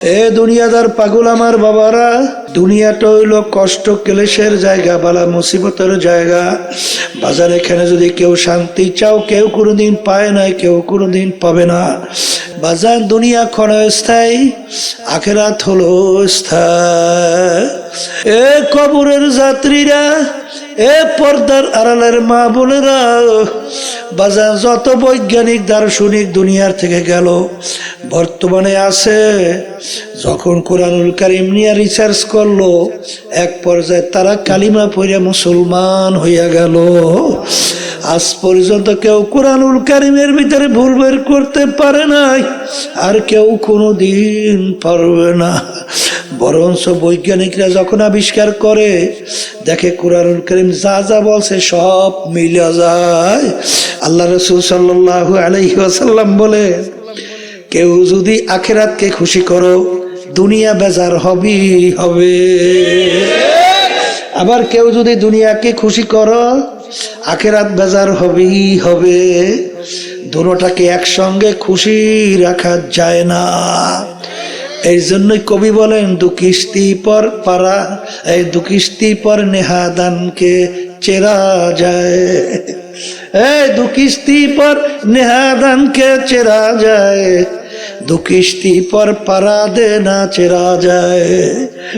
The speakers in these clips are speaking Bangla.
এ দুনিয়াদার পাগল আমার বাবারা, দুনিয়াটা হইল কষ্ট ক্লেশের জায়গা, বালা মুসিবতের জায়গা। বাজার এখানে যদি কেউ শান্তি চাও, কেউ কোনোদিন পায় না, কেউ কোনোদিন পাবে না। বাজার দুনিয়া ক্ষণস্থায়ী, আখেরাত হলো স্থায়ী। এ কবরের যাত্রীরা, এ পর্দার আড়ালের মা বোনেরা, বাজার যত বৈজ্ঞানিক দার্শনিক দুনিয়ার থেকে গেল, বর্তমানে আছে। যখন কোরআনুল কারীম নিয়ে রিসার্চ করলো, এক পর্যায়ে তারা কালিমা পড়ে মুসলমান হইয়া গেল। আজ পর্যন্ত কেউ কোরআনুল কারীমের ভিতরে ভুল বের করতে পারে নাই, আর কেউ কোনোদিন পারবে না। বরঞ্চ বৈজ্ঞানিকরা যখন আবিষ্কার করে, দেখে কোরআনুল কারীম যা যা বলছে সব মিলে যায়। আল্লাহ রাসূল সাল্লাল্লাহু আলাইহি ওয়াসাল্লাম বলে, কেউ যদি আখিরাতকে খুশি করো, দুনিয়া বেজার হবেই হবে। আবার কেউ যদি দুনিয়াকে খুশি করো, আখিরাত বেজার হবেই হবে। দুটোটাকে একসঙ্গে খুশি রাখা যায় না। এই জন্যই কবি বলেন, দু কিস্তি পর পারা, এই দু কিস্তি পর নেহাদানকে চেরা যায়। এই দু কিস্তি পর নেহাদানকে চেরা যায়, দু কিস্তি পর পারা দে না চেরা যায়।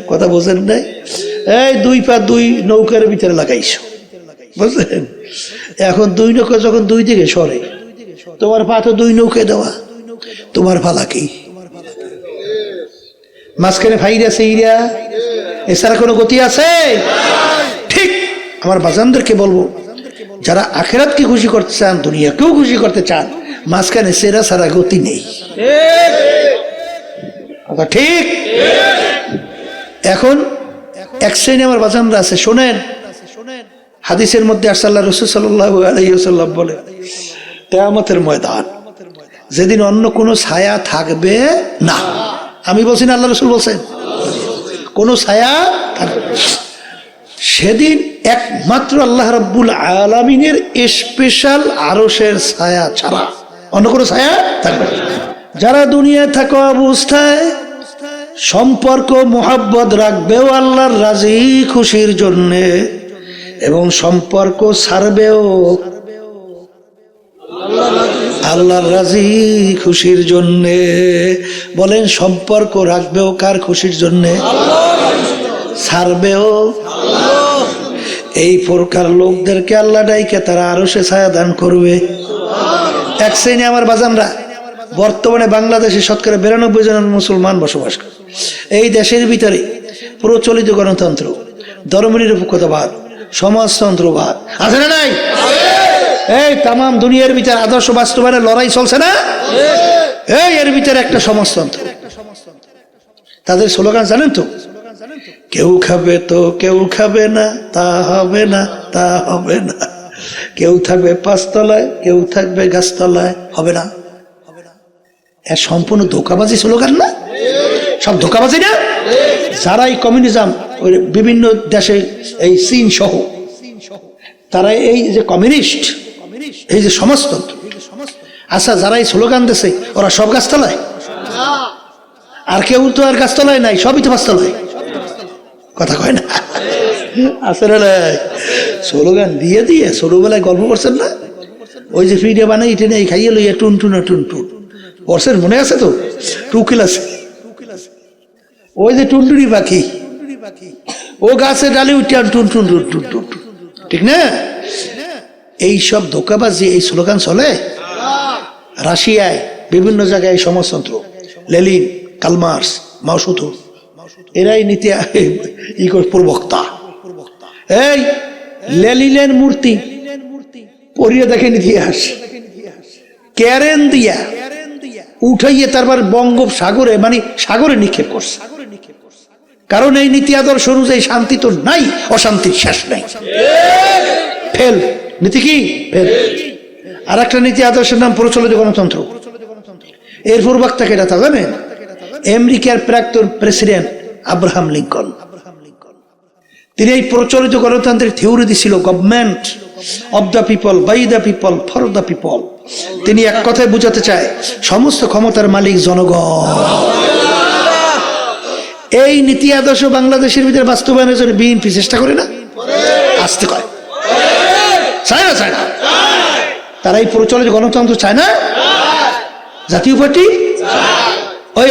কথা বোঝেন নাই? এই দুই পা দুই নৌকার ভিতরে লাগাইছো, বুঝলেন? এখন দুই নৌকা যখন দুই দিকে সরে, তোমার পা তো দুই নৌকায় দেওয়া, তোমার পালা কি? মাঝখানে ফাইরা সেইরা, এছাড়া কোনো গতি আছে? ঠিক আমার বাজানদেরকে বলবো, যারা আখিরাতকে খুশি করতে চান, দুনিয়াকেও খুশি করতে চান, মাঝখানে সেরা সারা গতি নেই। ঠিক। এখন এক শ্রেণী আমার বাজানরা আছে, শোনেন, হাদিসের মধ্যে আসছে, আল্লাহ রাসূল সাল্লাল্লাহু আলাইহি ওয়াসাল্লাম বলে, কিয়ামতের ময়দান যেদিন অন্য কোনো ছায়া থাকবে না। আমি বলছি না, আল্লাহ রাসূল বলছেন, কোনো ছায়া থাকবে না। সেদিন একমাত্র আল্লাহ রাব্বুল আলামিনের স্পেশাল আরশের ছায়া ছাড়া অন্য কোনো ছায়া থাকবে না। যারা দুনিয়ায় থাকা অবস্থায় সম্পর্ক মোহাব্বত রাখবেও আল্লাহর রাজি খুশির জন্যে, এবং সম্পর্ক ছাড়বেও আল্লাহর রাজি খুশির জন্যে। বলেন, সম্পর্ক রাখবেও কার খুশির জন্যে? ছাড়বেও। এই প্রকার লোকদেরকে আল্লাহ ডাইকে তারা আরশে ছায়া দান করবে। এক শ্রেণী আমার বাজানরা, বর্তমানে বাংলাদেশে শতকরা 92 জন মুসলমান বসবাস করে। এই দেশের ভিতরে প্রচলিত গণতন্ত্র, ধর্মনিরপেক্ষতাবাদ, সমাজতন্ত্রবাদ আছে না নাই? এই তাম দুনিয়ার ভিতরে আদর্শ বাস্তবায়নের লড়াই চলছে না? এই এর ভিতরে একটা সমাজতন্ত্র। তাদের স্লোগান জানেন তো? কেউ খাবে তো কেউ খাবে না, তা হবে না, তা হবে না। কেউ থাকবে পাঁচতলায়, কেউ থাকবে গাছতলায়, হবে না। এর সম্পূর্ণ ধোঁকাবাজি স্লোগান না? সব ধোঁকাবাজি না? যারা এই কমিউনিজম বিভিন্ন দেশে, এই চীন সহ, তারা এই যে কমিউনিস্ট, এই যে সমাজতন্ত্র, আচ্ছা যারা এই স্লোগান দিচ্ছে, ওরা সব গাছতলায়? আর কেউ তো আর গাছতলায় নাই, সবই তো পাঁচতলায়। কথা কয় না? আসলে স্লোগান দিয়ে দিয়ে ছোটবেলায় গল্প করছেন না? ওই যে ভিডিও বানাই ইটে নেই, খাইয়ে লইয়া টুনটুনা টুনটুন পড়ছেন, মনে আছে তো? টুকিল আছে, ওই যে টুনটুনি পাখি, ও গাছে ডালে উঠে টুনটুন টুন টুন, ঠিক না? এই সব ধোঁকাবাজি, এই স্লোগান চলে। রাশিয়ায় বিভিন্ন জায়গায় সমাজতন্ত্র, লেনিন, কার্ল মার্কস, মাও সেতু, এরাই নীতি প্রবক্তা। এই লেনিনের মূর্তি পরিয়ে দেখেন ইতিহাস, ক্যারেন দিয়া উঠাইয়ে তারপর বঙ্গোপসাগরে, মানে সাগরে নিক্ষেপ করছে। কারণ এই নীতি আদর্শ অনুযায়ী শান্তি তো নাই, অশান্তির শেষ নাই। ফেল নীতি কি? ফেল। আর একটা নীতি আদর্শের নাম প্রচলিত গণতন্ত্র। এর প্রবক্তা কেটা তা জানেন? আমেরিকার প্রাক্তন প্রেসিডেন্ট আব্রাহাম লিঙ্কন। তিনি এই প্রচলিত গণতন্ত্রের থিওরি দিছিল, government of the people, by the people, for the people. তিনি এক কথায় বুঝাতে চায়, সমস্ত ক্ষমতার মালিক জনগণ। এই নীতি আদর্শ বাংলাদেশের ভিতরে বাস্তবায়নের জন্য বিএনপি চেষ্টা করে না? আসতে কয় চায় না? চায় না? তারা এই প্রচলিত গণতন্ত্র চায় না? জাতীয় পার্টি ওই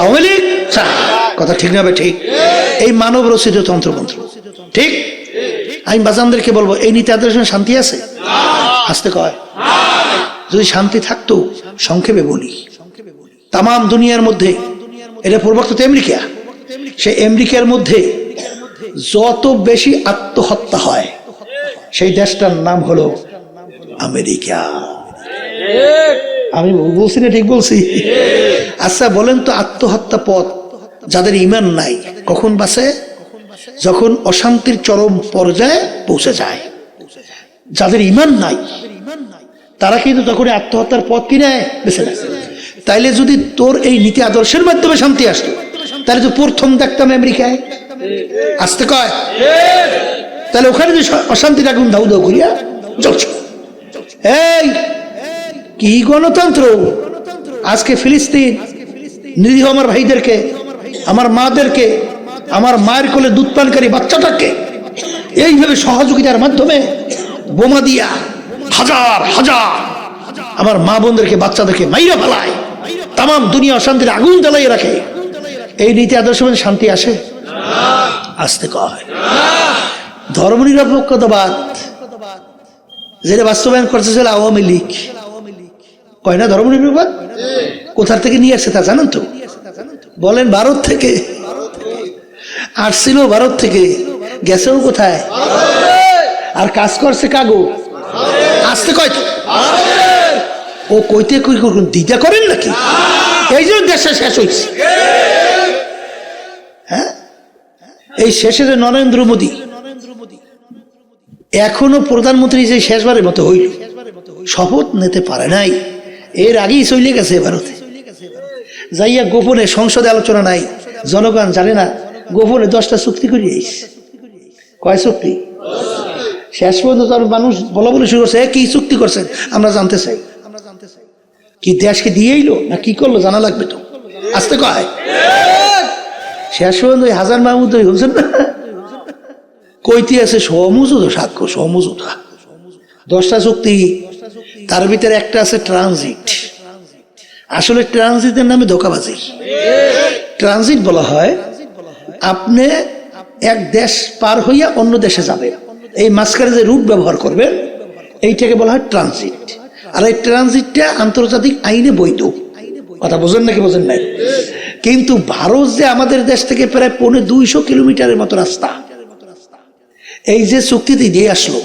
আওয়ামী লীগ চায়? কথা ঠিক না? ঠিক। এই মানব রচিত তন্ত্রমন্ত্র, ঠিক? আমি বাজানদেরকে বলবো, এই নীতি আদর্শে শান্তি আছে? আসতে কয় যদি শান্তি থাকতো, সংক্ষেপে বলি, তাম দুনিয়ার মধ্যে, এটা প্রবক্তা আমেরিকা, সে আমেরিকার মধ্যে যত বেশি আত্মহত্যা হয় সেই দেশটার নাম হলো আমেরিকা। আমি বলছি না ঠিক বলছি? আচ্ছা বলেন তো, আত্মহত্যা পথ যাদের ঈমান নাই কখন বাঁচে? যখন অশান্তির চরম পর্যায়ে পৌঁছে যায়। যাদের ঈমান নাই তারা কিন্তু তখন আত্মহত্যার পথ কিনে বেছে নেয়। তাইলে যদি তোর এই নীতি আদর্শের মাধ্যমে শান্তি আসতো, তাহলে তো প্রথম দেখতাম আমেরিকায়। আসতে কয় তাহলে ওখানে যে অশান্তির আগুন দাউ দাউ করিয়া জ্বলছে। এই কি গণতন্ত্র? আজকে ফিলিস্তিন নিরীহ আমার ভাইদেরকে, আমার মাদেরকে, আমার মায়ের কোলে দুধ পানকারী বাচ্চাটাকে এইভাবে সহযোগিতার মাধ্যমে বোমা দিয়া হাজার হাজার আমার মা বোনদেরকে, বাচ্চাদেরকে মাইরা ফেলায়, তাম দুনিয়া অশান্তির আগুন জ্বালাইয়ে রাখে। এই নীতি আদর্শ মধ্যে শান্তি আসে? আসতে কয় ধর্মনিরপেক্ষতাবাদ যেটা বাস্তবায়ন করতেছিল আওয়ামী লীগ, কয় না ধর্মনিরপেক্ষবাদ? কোথার থেকে নিয়ে আসছে তা জানেন তো? বলেন ভারত থেকে। আসছিল ভারত থেকে, গেছেও কোথায়? আর কাজ করছে কাগো? আসতে কয় তো ও কইতে কই দিদা করেন নাকি? এই জন্য দেশটা শেষ হয়েছে। হ্যাঁ, এই শেষে যে নরেন্দ্র মোদী এখনো প্রধানমন্ত্রী যে শেষবারের মতো হইল, শপথ নিতে পারে নাই। এর আগেই চলে গেছে ভারতে, যাইয়া গোপনে, সংসদে আলোচনা নাই, জনগণ জানে না, গোপনে 10টা চুক্তি করে আইস। কয় চুক্তি? শেষ পর্যন্ত মানুষ বলা বলে শুরু করছে, কি চুক্তি করছেন আমরা জানতে চাই। কি দেশকে দিয়ে এলো না কি করলো জানা লাগবে তো? আসতে কয় শেষ পর্যন্ত হাজার মাহমুদ হচ্ছেন না, কইতে আছে সমঝোতা, সাক্ষ্য সমঝোতা, 10টা চুক্তি। তার ভিতরে একটা আছে ট্রানজিট। আসলে ট্রানজিটের নামে ধোঁকাবাজি। ট্রানজিট বলা হয় আপনি এক দেশ পার হইয়া অন্য দেশে যাবেন, এই মাঝখানে যে রুট ব্যবহার করবেন এইটাকে বলা হয় ট্রানজিট। আর এই ট্রানজিটটা আন্তর্জাতিক আইনে বৈধ। কথা বোঝেন নাকি বোঝেন নাই? কিন্তু ভারত যে আমাদের দেশ থেকে প্রায় 250 কিলোমিটারের মতো রাস্তা, এই যে চুক্তিতে দিয়ে আসলো,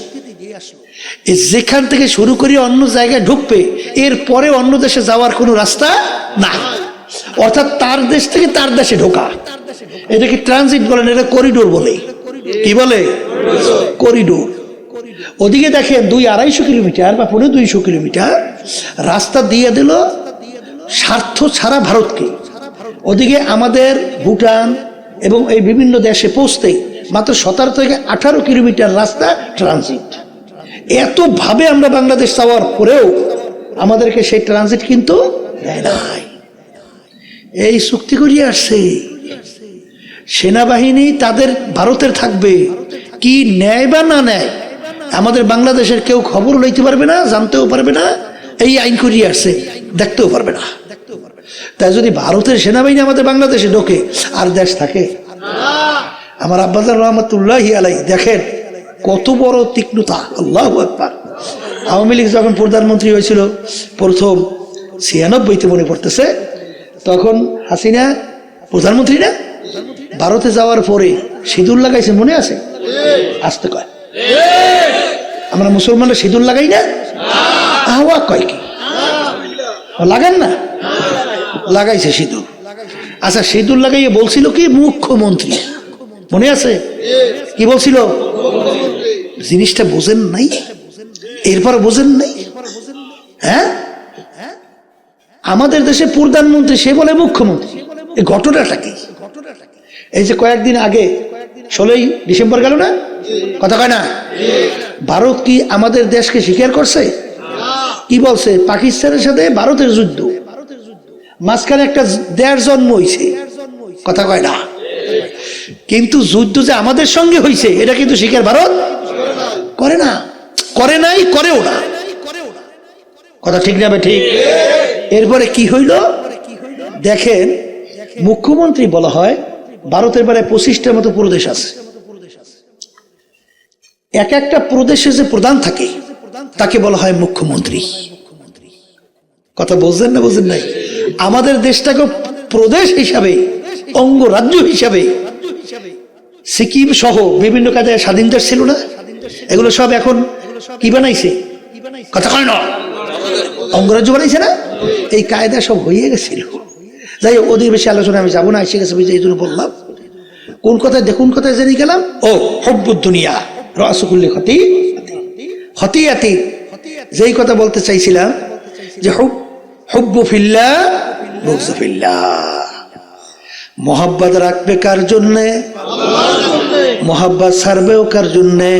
যেখান থেকে শুরু করে অন্য জায়গায় ঢুকবে, এরপরে অন্য দেশে যাওয়ার কোনো রাস্তা নাই। অর্থাৎ তার দেশ থেকে তার দেশে ঢোকা, এটাকে ট্রানজিট বলেন, এটা করিডোর বলে। কি বলে? করিডোর। ওদিকে দেখেন 200-250 কিলোমিটার বা 250 কিলোমিটার রাস্তা দিয়ে দিল স্বার্থ ছাড়া ভারতকে। ওদিকে আমাদের ভুটান এবং এই বিভিন্ন দেশে পৌঁছতে মাত্র 17 থেকে 18 কিলোমিটার রাস্তা ট্রানজিট। এত ভাবে আমরা বাংলাদেশ যাওয়ার পরেও আমাদেরকে সেই ট্রানজিট কিন্তু দেয় নাই। এই চুক্তি করিয়ে আসছে সেনাবাহিনী, তাদের ভারতের থাকবে, কি নেয় বা না নেয় আমাদের বাংলাদেশের কেউ খবর লইতে পারবে না, জানতেও পারবে না। এই আইন করিয়ে আসছে, দেখতেও পারবে না। তাই যদি ভারতের সেনাবাহিনী আমাদের বাংলাদেশে ঢোকে আর দেশ থাকে? আমার আব্বাজান রহমতুল্লাহি আলাই দেখেন কত বড় তীক্ষ্ণতা। আল্লাহু আকবার। আওয়ামী লীগ যখন প্রধানমন্ত্রী হয়েছিল প্রথম 96-তে মনে পড়তেছে, তখন হাসিনা প্রধানমন্ত্রী না, ভারতে যাওয়ার পরে সিঁদুর লাগাইছে, মনে আছে? আসতে কয় আমরা মুসলমানরা সিঁদুর লাগাই না? আহ্বা কয় কি লাগান না? লাগাইছে সিঁদুর। আচ্ছা, সিঁদুর লাগাইয়ে বলছিল কি মুখ্যমন্ত্রী, মনে আছে? কি বলছিল? জিনিসটা বোঝেন নাই? এরপর বোঝেন নাই? হ্যাঁ, আমাদের দেশে প্রধানমন্ত্রী, সে বলে মুখ্যমন্ত্রী। এই ঘটনাটা কি? এই যে কয়েকদিন আগে 16ই ডিসেম্বর গেল না, কথা কয় না? ভারত কি আমাদের দেশকে স্বীকার করছে? কি বলছে? পাকিস্তানের সাথে ভারতের যুদ্ধ, মাঝখানে একটা দেশ জন্ম হয়েছে, কথা কয় না? কিন্তু যুদ্ধ যে আমাদের সঙ্গে হয়েছে এটা কিন্তু স্বীকার ভারত করে না, করে নাই, করেও না। কথা ঠিক না? ঠিক। এরপরে কি হইল দেখেন, মুখ্যমন্ত্রী বলা হয় ভারতের প্রায় 25টার মতো প্রদেশ আছে। এক একটা প্রদেশে যে প্রধান থাকে তাকে বলা হয় মুখ্যমন্ত্রী। কথা বুঝছেন না বুঝেন নাই? আমাদের দেশটাকে প্রদেশ হিসাবে, অঙ্গরাজ্য হিসাবে সিকিম সহ বিভিন্ন কাজে স্বাধীন দেশ ছিল না, এগুলো সব এখন কি বানাইছে? কথা কয় না, অঙ্গরাজ্য বানাইছে না? এই কায়দা সব হয়ে গেছিল। যাই হোক, ওদের বেশি আলোচনা আমি যাবো না, এসে গেছে এই জন্য বললাম। কোন কথায় দেখুন, কথায় জেনে গেলাম, ও হব্বুদ দুনিয়া রাসুকুল্লি খতি খতিয়াতি, যেই কথা বলতে চাইছিলাম যে হুব্বু ফিল্লাহ বুগযু ফিল্লাহ, মোহাব্বত রাখবে কার জন্যে? মোহাব্বত ছাড়বেও কার জন্যে?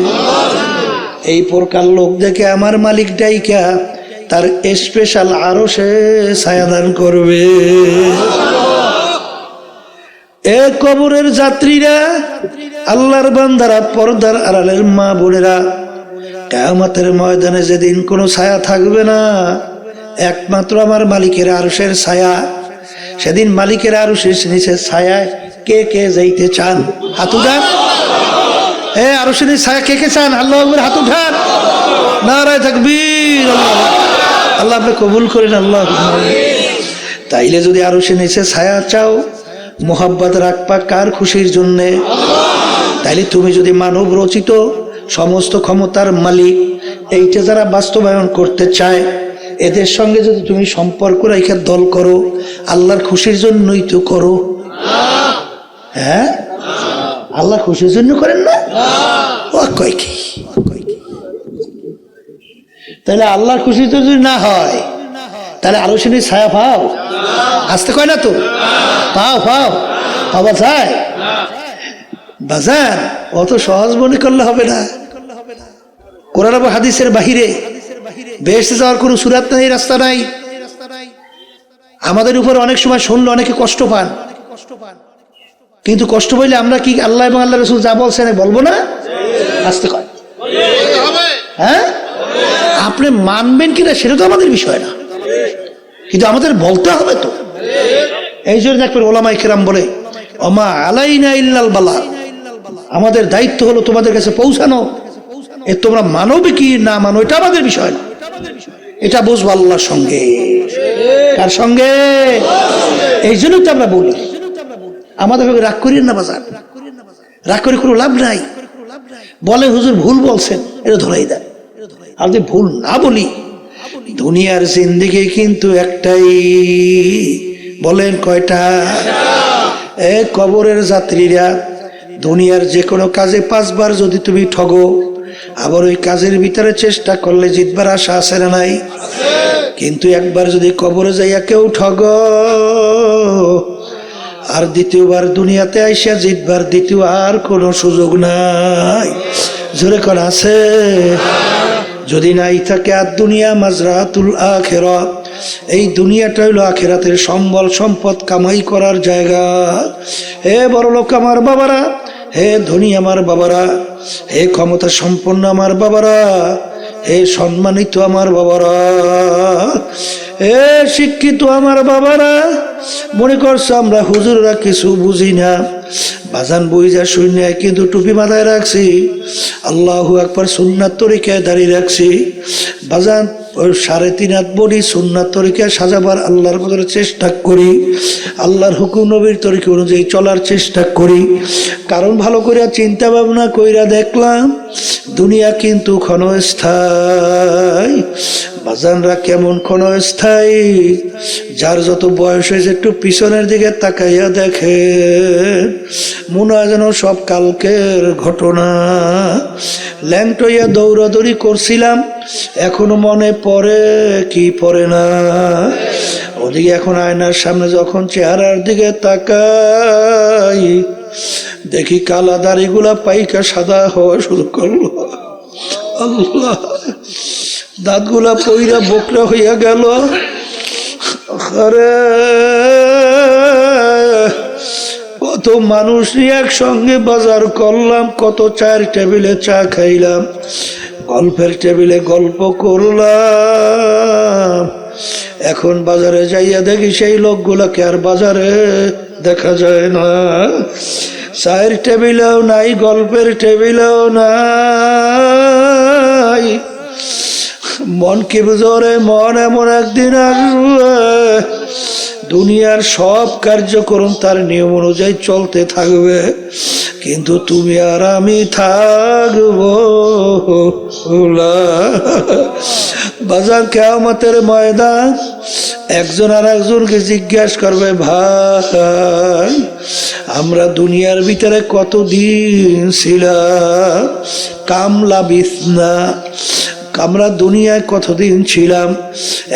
এই প্রকার লোক দেখে আমার মালিক ডাইকা তার স্পেশাল আরশে ছায়াদান করবে। এ কবরের যাত্রীরা, আল্লাহর বান্দারা, পর্দার আড়ালের মা বোনেরা, কিয়ামতের ময়দানে যেদিন কোনো ছায়া থাকবে না, একমাত্র আমার মালিকের আরশের ছায়া। সেদিন মালিকের আরশের নিচে ছায়ায় কে কে যাইতে চান? হাত উঠান। এ আরশের ছায়া কে কে চান? আল্লাহু আকবার, হাত উঠান। নারায়ে তাকবীর। আল্লাহ আপনি কবুল করেন। আল্লাহ, তাইলে যদি আরশের নিচে ছায়া চাও, মোহাব্বত রাখবা কার খুশির জন্যে? তাইলে তুমি যদি মানব রচিত সমস্ত ক্ষমতার মালিক এইটা যারা বাস্তবায়ন করতে চায়, এদের সঙ্গে যদি তুমি সম্পর্ক রেখে দল করো, আল্লাহর খুশির জন্যই তো করো। হ্যাঁ, আল্লাহর খুশির জন্য করেন না? ও কয় কি? তাহলে আল্লাহর খুশি তো যদি না হয়, তাহলে আরো শুনি ছায়া পাও? আসতে কয় না তো, পাও পাও পাওয়া যায়। বাজার অত সহজ মনে করলে হবে না। কোরআন এবং হাদিসের বাহিরে বেহেশতে যাওয়ার কোনো সুরাত নাই, রাস্তা নাই। আমাদের উপর অনেক সময় শুনলে অনেকে কষ্ট পান, কিন্তু কষ্ট পাইলে আমরা কি আল্লাহ এবং আল্লাহ রাসূল যা বলছেন বলবো না? আসতে কয়। হ্যাঁ, আপনি মানবেন কিনা সেটা তো আমাদের বিষয় না, কিন্তু আমাদের বলতে হবে তো। এই জন্য দেখবেন ওলামায়ে কেরাম বলে, ওমা আলাইনা ইল্লাল বালাগ, আমাদের দায়িত্ব হলো তোমাদের কাছে পৌঁছানো। এ তোমরা মানবে কি না মানো এটা আমাদের বিষয় না, এটা বুঝবো আল্লাহর সঙ্গে। কার সঙ্গে? এই জন্য তো আমরা বলি, আমাদের রাগ করিয়েন না বাজার, রাগ করে কোনো লাভ নাই। বলে হুজুর ভুল বলছেন, এটা ধরাই দেয়। আর যদি ভুল না বলি, দুনিয়ার জিন্দেগি কিন্তু একটাই। বলেন কয়টা? এ কবরের যাত্রীরা, দুনিয়ার যে কোনো কাজে 5 বার যদি তুমি ঠগো, আবার ওই কাজের ভিতরে চেষ্টা করলে জিতবার আশা আছে না নাই? কিন্তু একবার যদি কবরে যাইয়া কেউ ঠগো, আর দ্বিতীয়বার দুনিয়াতে আইসা জিতবার দ্বিতীয় আর কোনো সুযোগ নাই। জোরে কোন আছে? যদি নাই থাকে, আর দুনিয়া মাজরাতুল আখিরাত, এই দুনিয়াটা হইল আখিরাতের সম্বল সম্পদ কামাই করার জায়গা। হে বড়লোক আমার বাবারা, হে ধনী আমার বাবারা, হে ক্ষমতা সম্পন্ন আমার বাবারা, হে সম্মানিত আমার বাবারা, হে শিক্ষিত আমার বাবারা, মনে করছো আমরা হুজুররা কিছু বুঝি না? বাজান বইজা শূন্য, কিন্তু টুপি মাথায় রাখছি, আল্লাহু আকবার, সুন্নাত তরিকায় দাঁড়িয়ে রাখছি। বাজান 3.5 হাত বডি সুন্নাত তরিকায় সাজাবার আল্লাহর মধ্যে চেষ্টা করি, আল্লাহর হুকুম নবীর তরিকা অনুযায়ী চলার চেষ্টা করি। কারণ ভালো করে চিন্তা ভাবনা কইরা দেখলাম, দুনিয়া কিন্তু ক্ষণস্থায়ী। বাজানরা কেমন ক্ষণস্থায়ী? যার যত বয়স হয়েছে একটু পিছনের দিকে তাকাইয়া দেখে, মনে হয় যেন সব কালকের ঘটনা। ল্যাংটইয়া দৌড়াদৌড়ি করছিলাম, এখনো মনে পড়ে কি পড়ে না? ওদিকে এখন আয়নার সামনে যখন চেহারার দিকে তাকাই, দেখি কালা দাড়িগুলা পাইকা সাদা হওয়া শুরু করলো। আল্লাহ, দাঁতগুলা পইরা বোকরা হইয়া গেল। আরে ও কত মানুষ নিয়ে একসঙ্গে বাজার করলাম, কত চায়ের টেবিলে চা খাইলাম, গল্পের টেবিলে গল্প করলাম। এখন বাজারে যাইয়া দেখি সেই লোকগুলাকে আর বাজারে দেখা যায় না। চায়ের টেবিলেও নাই, গল্পের টেবিলেও নাই। মন কি বুঝরে, মন এমন একদিন আসবে দুনিয়ার সব কার্যক্রম তার নিয়ম অনুযায়ী চলতে থাকবে, কিন্তু তুমি আর আমি থাকবো না। বাজার কিয়ামতের ময়দান একজন আর একজনকে জিজ্ঞাসা করবে, ভাই আমরা দুনিয়ার ভিতরে কতদিন ছিলাম? কামলা বিছনা, আমরা দুনিয়ায় কতদিন ছিলাম?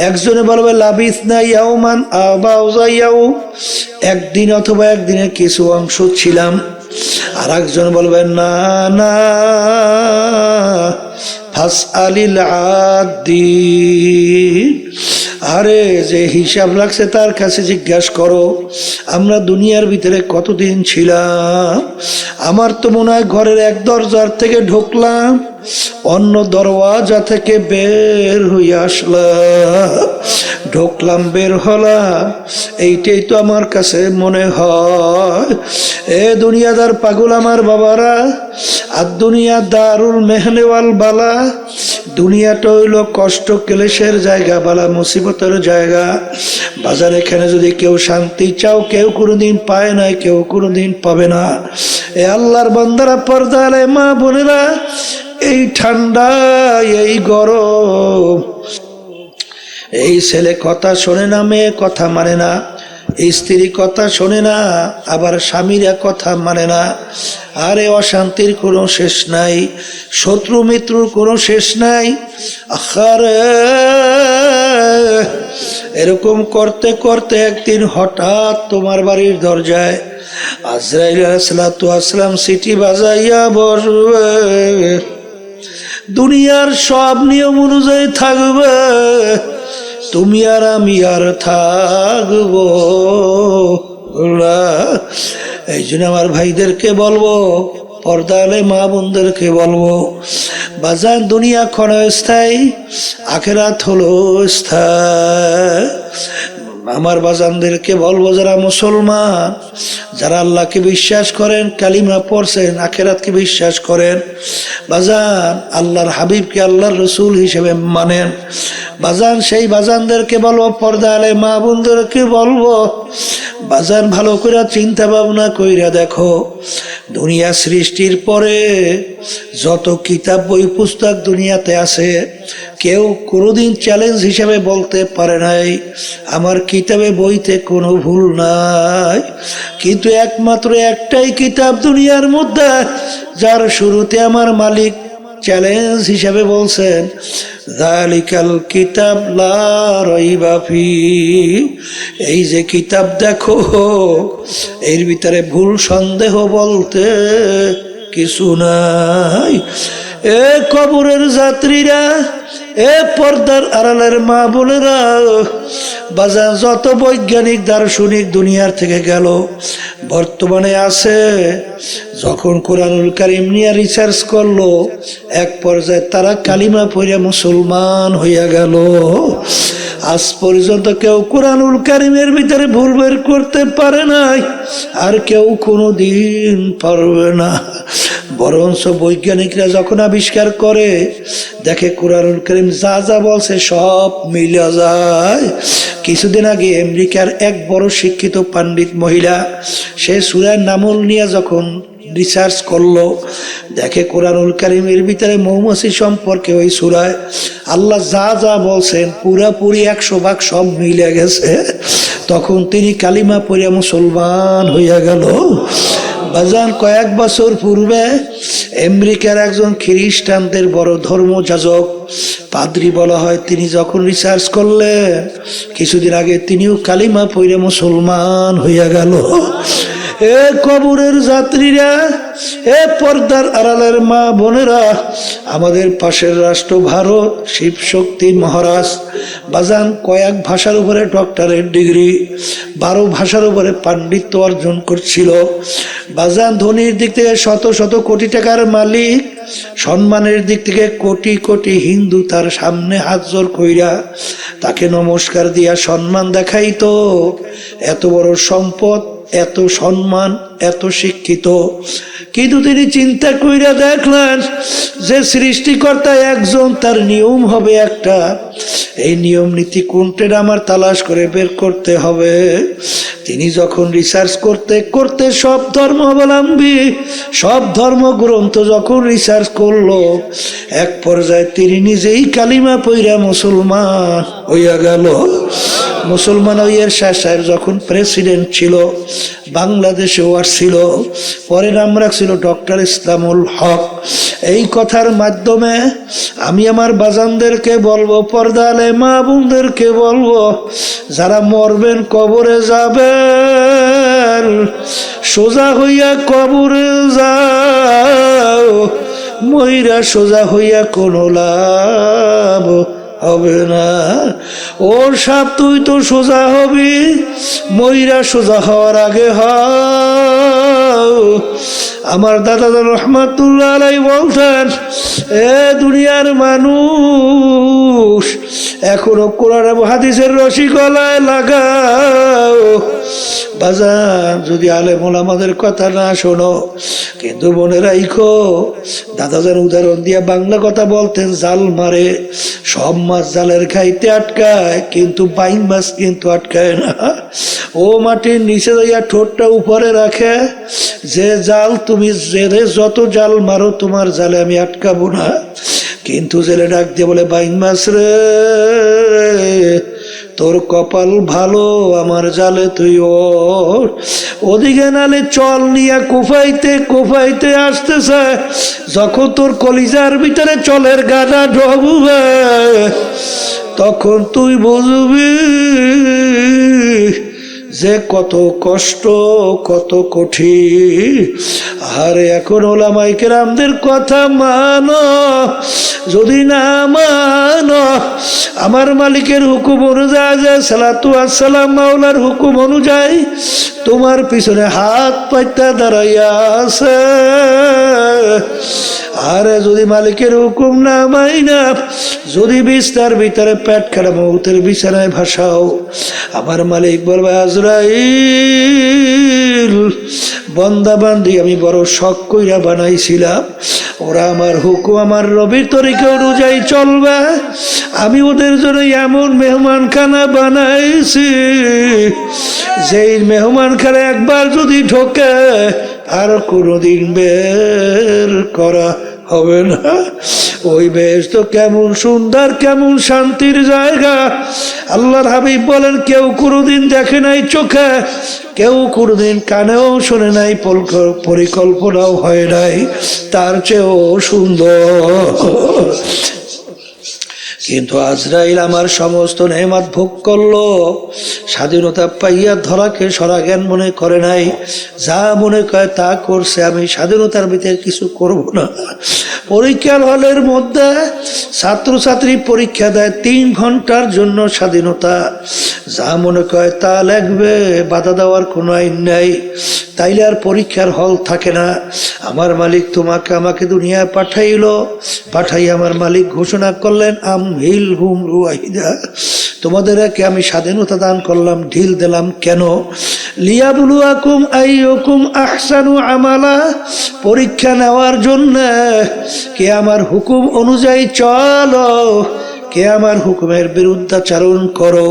একজনে বলবে লাবিসনা ইয়াউমান আও বাউযা ইয়াউম, একদিন অথবা একদিনের কিছু অংশ ছিলাম। আর একজন বলবে না না, ফাসআলিল আদিন, আরে যে হিসাব রাখছে তার কাছে জিজ্ঞাসা করো আমরা দুনিয়ার ভিতরে কতদিন ছিলাম। আমার তো মনে হয় ঘরের এক দরজার থেকে ঢুকলাম, অন্য দরওয়াজা থেকে বের হয়ে আসলাম, ঢুকলাম বের হলাম, এইটাই তো আমার কাছে মনে হয়। এ দুনিয়াদার পাগল আমার বাবারা, আর দুনিয়া দারুল মেহনে ওয়াল বালা, দুনিয়াটা হইল কষ্ট ক্লেশের জায়গা, বালা মুসিবতের জায়গা। বাজার এখানে যদি কেউ শান্তি চাও, কেউ কোনোদিন পায় নাই, কেউ কোনোদিন পাবে না। এ আল্লাহর বান্দারা, পর্দা আলে মা বোনেরা, এই ঠান্ডা, এই গরম, এই ছেলে কথা শোনে না, মেয়ে কথা মানে না, স্ত্রী কথা শোনে না, আবার স্বামীরা কথা মানে না। আরে অশান্তির কোনো শেষ নাই, শত্রু মিত্রুর কোনো শেষ নাই। আরে এরকম করতে করতে একদিন হঠাৎ তোমার বাড়ির দরজায় আজরাইল আলাইহিস সালাতু ওয়াস সালাম সিটি বাজাইয়া বসবে। দুনিয়ার সব নিয়ম অনুযায়ী থাকবে, তুমি আর আমি আর থাকবো না। এই জন্য আমার ভাইদেরকে বলবো, পর্দা আলে মা বোনদেরকে বলবো, বাজার দুনিয়া ক্ষণস্থায়ী, আখিরাত হলো স্থায়ী। আমার বাজানদেরকে বলবো, যারা মুসলমান, যারা আল্লাহকে বিশ্বাস করেন, কালিমা পড়ছেন, আখিরাতকে বিশ্বাস করেন, বাজান আল্লাহর হাবিবকে আল্লাহর রসুল হিসেবে মানেন, বাজান সেই বাজানদেরকে বলবো, পর্দা আলে মা বোনদেরকে বলবো, বাজান ভালো করে চিন্তা ভাবনা কইরা দেখো, দুনিয়া সৃষ্টির পরে যত কিতাব বই পুস্তক দুনিয়াতে আছে, কেউ কোনোদিন চ্যালেঞ্জ হিসেবে বলতে পারে নাই আমার কিতাবে বইতে কোনো ভুল নাই। কিন্তু একমাত্র একটাই কিতাব দুনিয়ার মধ্যে, যার শুরুতে আমার মালিক চ্যালেঞ্জ হিসেবে বলছেন, যালিকাল কিতাব লা রাইবা ফি, এই যে কিতাব দেখো, এর ভিতরে ভুল সন্দেহ বলতে কিছু নাই। এ কবরের যাত্রীরা, এ পর্দার আড়ালের মা বোনেরা, বাজার যত বৈজ্ঞানিক দার্শনিক দুনিয়ার থেকে গেল, বর্তমানে আছে, যখন কোরআনুল কারীম নিয়ে রিসার্চ করলো, এক পর্যায়ে তারা কালিমা পড়ে মুসলমান হইয়া গেল। আজ পর্যন্ত কেউ কোরআনুল কারীমের ভিতরে ভুল বের করতে পারে নাই, আর কেউ কোনোদিন পারবে না। বরঞ্চ বৈজ্ঞানিকরা যখন আবিষ্কার করে, দেখে কোরআনুল কারীম যা যা বলছে সব মিলে যায়। কিছুদিন আগে আমেরিকার এক বড় শিক্ষিত পণ্ডিত মহিলা, সে সূরা নামল নিয়ে যখন রিসার্চ করলো, দেখে কোরআনুল কারীমের ভিতরে মৌমাছি সম্পর্কে ওই সূরায় আল্লাহ যা যা বলছেন পুরাপুরি 100% সব মিলে গেছে। তখন তিনি কালিমা পড়ে মুসলমান হইয়া গেল। বাজান কয়েক বছর পূর্বে আমেরিকার একজন খ্রিস্টানদের বড় ধর্মযাজক, পাদ্রী বলা হয়, তিনি যখন রিসার্চ করলেন, কিছুদিন আগে তিনিও কালিমা পড়ে মুসলমান হইয়া গেল। এ কবরের যাত্রীরা, এ পর্দার আড়ালের মা বোনেরা, আমাদের পাশের রাষ্ট্র ভারত, শিব শক্তি মহারাজ বাজান কয়েক ভাষার উপরে ডক্টরেট ডিগ্রি, 12 ভাষার উপরে পাণ্ডিত্য অর্জন করছিল। বাজান ধনির দিক থেকে শত শত কোটি টাকার মালিক, সম্মানের দিক থেকে কোটি কোটি হিন্দু তার সামনে হাত জোর কইরা তাকে নমস্কার দিয়া সম্মান দেখাইতো। এত বড় সম্পদ, এত সম্মান, এত শিক্ষিত, কিন্তু তিনি চিন্তা কইরা দেখলেন যে সৃষ্টিকর্তা একজন, তার নিয়ম হবে একটা। এই নিয়ম নীতি কোনটা আমার তালাশ করে বের করতে হবে। তিনি যখন রিসার্চ করতে করতে সব ধর্মাবলম্বী, সব ধর্মগ্রন্থ যখন রিসার্চ করলো, এক পর্যায়ে তিনি নিজেই কালিমা পইরা মুসলমান হইয়া গেল। মুসলমান হইয়ার শাহ সাহেব যখন প্রেসিডেন্ট ছিল, বাংলাদেশেও আসছিল, পরে নাম রাখছিল ডক্টর ইসলামুল হক। এই কথার মাধ্যমে আমি আমার বাজানদেরকে বলবো, পর্দালে মা বোনদেরকে বলবো, যারা মরবেন কবরে যাবেন, সোজা হইয়া কবরে যাও, মইরা সোজা হইয়া কোনো লাভ হবে না। ওর সাপ তুই তো সোজা হবি, মইরা সোজা হওয়ার আগে হও। আমার দাদা রহমাতুল্লাহ আলাইহি বলতেন, এ দুনিয়ার মানুষ এখনো কোরআন এবং হাদিসের রশি গলায় লাগাও। বাজান যদি আলেম ওলামাদের কথা না শোনো, কিন্তু মনে রাখো, দাদাজান উদাহরণ দিয়া বাংলা কথা বলতেন, জাল মারে, সব মাছ জালের খাইতে আটকায়, কিন্তু বাইং মাছ কিন্তু আটকায় না। ও মাটির নিচে যাইয়া ঠোঁটটা উপরে রাখে, যে জাল তুমি জেলে যত জাল মারো, তোমার জালে আমি আটকাবো না। কিন্তু জেলে ডাক দিয়ে বলে, বাইং মাছ রে, তোর কপাল ভালো, আমার জালে তুই ওর। ওদিকে নালে চল নিয়ে কোফাইতে কোফাইতে আসতেছে, যখন তোর কলিজার ভিতরে চলের গাদা ঢুকবে, তখন তুই বুঝবি যে কত কষ্ট, কত কঠিন। আর এখন ওলামায়ে কেরামদের কথা মানো, যদি না মানো, আমার মালিকের হুকুম অনুযায়ী, সালাতু আসসালাম মাওলার হুকুম অনুযায়ী তোমার পিছনে হাত পাইতা দাঁড়াইয়া আছে। আরে যদি মালিকের হুকুম না মাইনা, যদি বিস্তার ভিতরে পেট খাড়া মৌতের বিছানায় ভাসাও, আমার মালিক বলবে, আজরাইল, বন্দা বান্দি আমি বড় শখ কইরা বানাইছিলাম, ওরা আমার হুকুম, আমার রবির তরিকা অনুযায়ী চলবে। আমি ওদের জন্য এমন মেহমানখানা বানাইছি, যেই মেহমানখানা একবার যদি ঢোকে, আর কোনোদিন বের করা হবে না। ওই বেশ তো কেমন সুন্দর, কেমন শান্তির জায়গা। আল্লাহর হাবিব বলেন, কেউ কোনোদিন দেখে নাই চোখে, কেউ কোনোদিন কানেও শোনে নাই, পরিকল্পনাও হয় নাই, তার চেয়েও সুন্দর। কিন্তু আজরাইল আমার সমস্ত নেয়ামত ভোগ করলো, স্বাধীনতা পাইয়া ধরাকে সরা জ্ঞান মনে করে নাই, যা মনে করে তা করছে। আমি স্বাধীনতার ভিতরে কিছু করব না। পরীক্ষার হলের মধ্যে ছাত্রছাত্রী পরীক্ষা দেয়, 3 ঘন্টার জন্য স্বাধীনতা, যা মনে করে তা লিখবে, বাধা দেওয়ার কোনো আইন নাই। তাইলে আর পরীক্ষার হল থাকে না। আমার মালিক তোমাকে আমাকে দুনিয়ায় পাঠাইলো, পাঠাই আমার মালিক ঘোষণা করলেন, আমহিল হুম রুয়াহিদা, তোমাদেরকে আমি স্বাধীনতা দান করলাম, ঢিল দিলাম। কেন? লিয়াবলুয়াকুম আইয়ুকুম আহসানু আমালা, পরীক্ষা নেওয়ার জন্য। কে আমার হুকুম অনুযায়ী চলো, কে আমার হুকুমের বিরুদ্ধাচারণ করো।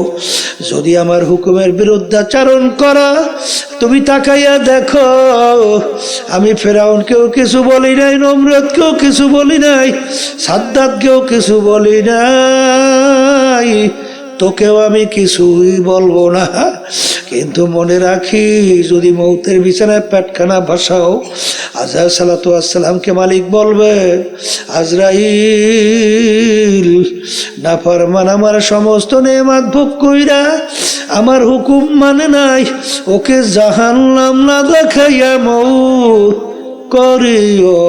যদি আমার হুকুমের বিরুদ্ধাচারণ করো, তুমি তাকাইয়া দেখো, আমি ফেরাউনকেও কিছু বলি নাই, নমরুদকেও কিছু বলি নাই, সাদ্দাতকেও কিছু বলি নাই, তোকেও আমি কিছুই বলবো না। কিন্তু মনে রাখি, যদি মৌতের বিছানায় পেটখানা ভাসাও, আজরাইল সালাতু আসসালামকে মালিক বলবে, আজরাইল, নাফরমান আমার সমস্ত নেয়ামত ভোগ কইরা আমার হুকুম মানে নাই, ওকে জাহান্নাম না দেখাইয়া মৌত করিও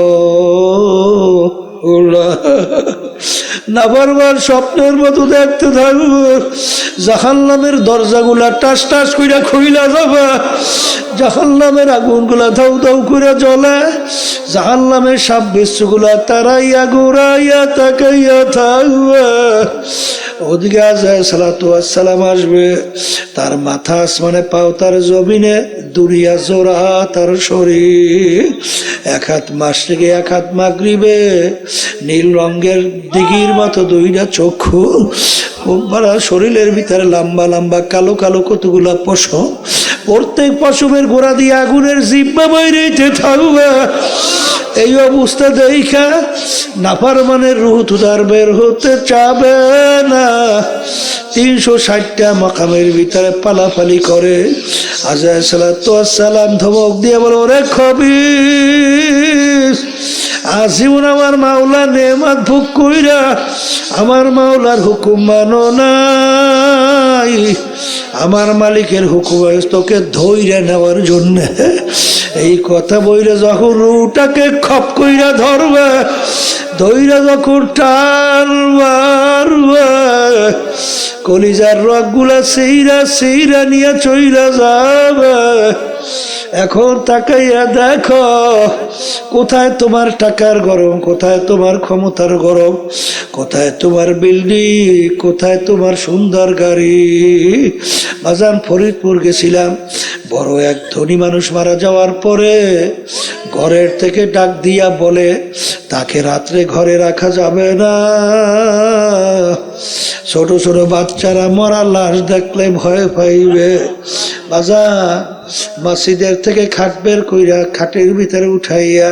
নাবারবার স্বপ্নের মতো দেখতে থাকবো জাহান্নামের দরজাগুলা টাস টাস কইরা খুইলা যাবে, জাহান্নামের আগুনগুলা ধাউ ধাউ করে জ্বলে, জাহান্নামের সাপ বিচ্ছুগুলা তারাইয়া ঘুরাইয়া তাকাইয়া থাকবে। ওদিকে আজায় সালাতু আসসালাম আসবে, তার মাথা আসমানে, পাও তার জমিনে, দুনিয়া জোড়া তার শরীর, এক হাত মাশরিকে এক হাত মাগরিবে, নীল রঙের দিঘির মতো দুইটা চক্ষু, শরীরের ভিতরে লম্বা লম্বা কালো কালো কতগুলা পশম, প্রত্যেক পশমের গোড়া দিয়ে আগুনের জিব্বা বাইরেতে থাকবে। এই অবস্থা দেখা নাফরমানের রূহ তুদার বের হতে চাবে না। 360টা মাকামের ভিতরে পালাপালি করে। আজায় সালাতু আসসালাম ধমক দিয়ে বলো, ওরে খবিস, আজীবন আমার মাওলা নেমাত ভোগ কইরা আমার মাওলার হুকুম মানো নাই, আমার মালিকের হুকুম তোকে ধইরা নেওয়ার জন্য। এই কথা বইলে যখন রুটাকে খপ কইরা ধরবে, ধইরা যখন টান মারবে, কলিজার রগগুলা সেইরা সেইরা নিয়ে চইরা যাবে। এখন তাকাইয়া দেখো কোথায় তোমার টাকার গরম, কোথায় তোমার ক্ষমতার গরম, কোথায় তোমার বিল্ডিং, কোথায় তোমার সুন্দর গাড়ি। বাজান ফরিদপুর গেছিলাম, বড় এক ধনী মানুষ মারা যাওয়ার পরে ঘরের থেকে ডাক দিয়া বলে তাকে রাত্রে ঘরে রাখা যাবে না, ছোট ছোট বাচ্চারা মরা লাশ দেখলে ভয় পাইবে। বাজান মসজিদের থেকে খাট বের কইরা খাটের ভিতরে উঠাইয়া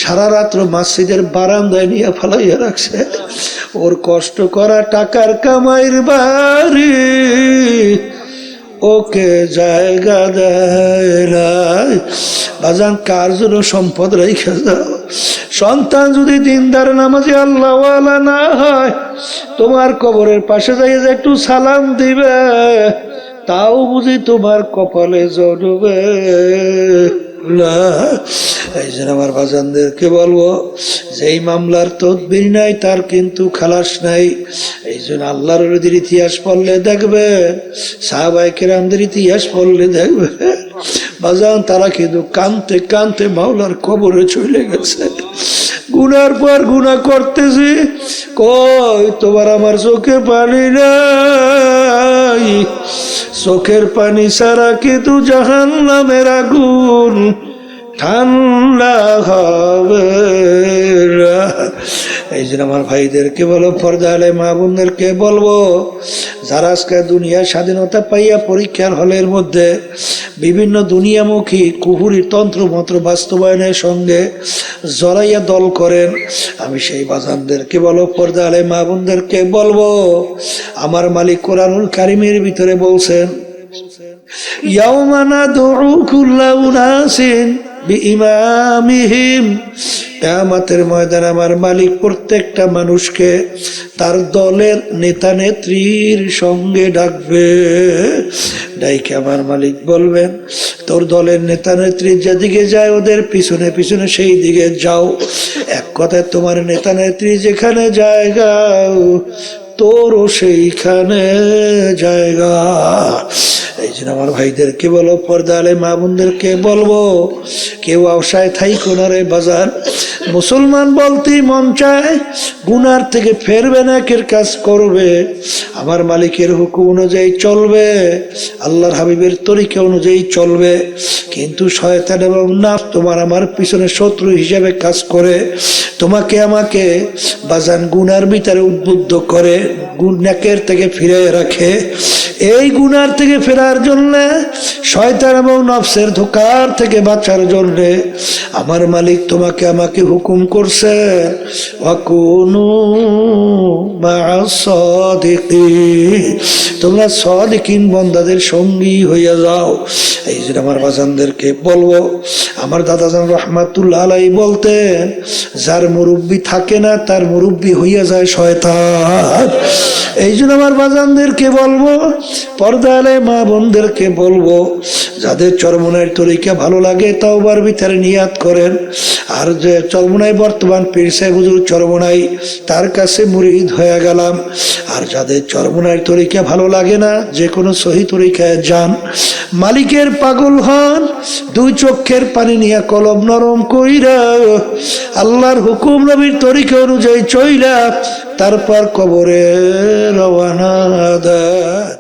সারা রাত্র মসজিদের বারান্দায় নিয়ে ফেলাইয়া রাখছে। ওর কষ্ট করা টাকার কামাইর বাড়ি ওকে জায়গা দেয় নাই। বাজান কার জন্য সম্পদ রেখে যাও? সন্তান যদি দিনদার নামাজি আল্লাহওয়ালা না হয়, তোমার কবরের পাশে যাইয়ে যে একটু সালাম দিবে, তাও বুঝি তোমার কপালে জড়বে না। এই জন্য আমার বাজানদেরকে বলবো, যেই মামলার তদবির নাই তার কিন্তু খালাস নাই। এই জন্য আল্লাহর ওলিদের ইতিহাস পড়লে দেখবেন, সাহাবায়ে কেরামদের ইতিহাস পড়লে দেখবেন, বাজান তারা কিন্তু কানতে কানতে মাওলার কবরে চলে গেছে। গুনার পর গুনাহ করতেছি, কই তোমার আমার চোখে পানি নাই, চোখের পানি ছাড়া কিন্তু জাহান্নামের আগুন ঠান্ডা হবে। এই জন্য আমার ভাইদেরকে বলো, পর্দা আলে মা বোনদেরকে বলবো, যারা আজকে দুনিয়ার স্বাধীনতা পাইয়া পরীক্ষার হলের মধ্যে বিভিন্ন দুনিয়ামুখী কুহুরি তন্ত্র মন্ত্র বাস্তবায়নের সঙ্গে জড়াইয়া দল করেন, আমি সেই বাজানদেরকে বলো, পর্দা আলে মা বোনদেরকে বলবো, আমার মালিক কোরআনুল কারিমের ভিতরে বলছেন, ইয়াউমা নাদউ কুল্লা উনাসিন বিইমামিহিম, কিয়ামতের ময়দানে আমার মালিক প্রত্যেকটা মানুষকে তার দলের নেতা নেত্রীর সঙ্গে ডাকবে। ডাইকে আমার মালিক বলবেন, তোর দলের নেতা নেত্রী যেদিকে যায় ওদের পিছনে পিছনে সেই দিকে যাও। এক কথায় তোমার নেতা নেত্রী যেখানে জায়গা তোরও সেইখানে জায়গা। এই জন্য আমার ভাইদেরকে বলো, পর্দা আলে মা বোনদেরকে বলবো, কেউ আশায় থাইকো না রে বাজার। মুসলমান বলতেই মন চায়, গুনার থেকে ফেরবে না, একের কাজ করবে, আমার মালিকের হুকুম অনুযায়ী চলবে, আল্লাহর হাবিবের তরিকা অনুযায়ী চলবে। কিন্তু শয়তান এবং নাফস তোমার আমার পিছনে শত্রু হিসেবে কাজ করে, তোমাকে আমাকে বাজান গুনার ভিতরে উদ্বুদ্ধ করে, গুনাহের থেকে ফিরে রাখে। এই গুনার থেকে ফেরার জন্য, শয়তান এবং নফসের ধোঁকার থেকে বাঁচার জন্য আমার মালিক তোমাকে আমাকে হুকুম করছে, ওয়াকুনু মা'আস সাদিকিন, তোমরা সাদিকিন বান্দাদের সঙ্গী হইয়া যাও। এই জন্য আমার বাজানদেরকে বলবো, আমার দাদাজান রহমাতুল্লাহ আলাইহি বলতেন, যার মুরব্বি থাকে না তার মুরব্বি হইয়া যায় শয়তান। এই জন্য আমার বাজানদেরকে বলবো, পর্দা আলে মা বোনদেরকে বলবো, যাদের চরমনাইয়ের তরিকা ভালো লাগে তাওবার ভিতরে নিয়াত করেন। আর যে চরমনাই বর্তমান পীর সাহেব হুজুর চরমনাই, তার কাছে মুরিদ হয়ে গেলাম। আর যাদের চরমনাইয়ের তরিকা ভালো লাগে না, যে কোনো সহি তরিকায় যান, মালিকের পাগল হন, দুই চোখের পানি নিয়ে কলব নরম কইরা আল্লাহর হুকুম নবীর তরিকা অনুযায়ী চইলা তারপর কবরে রওনা দেন।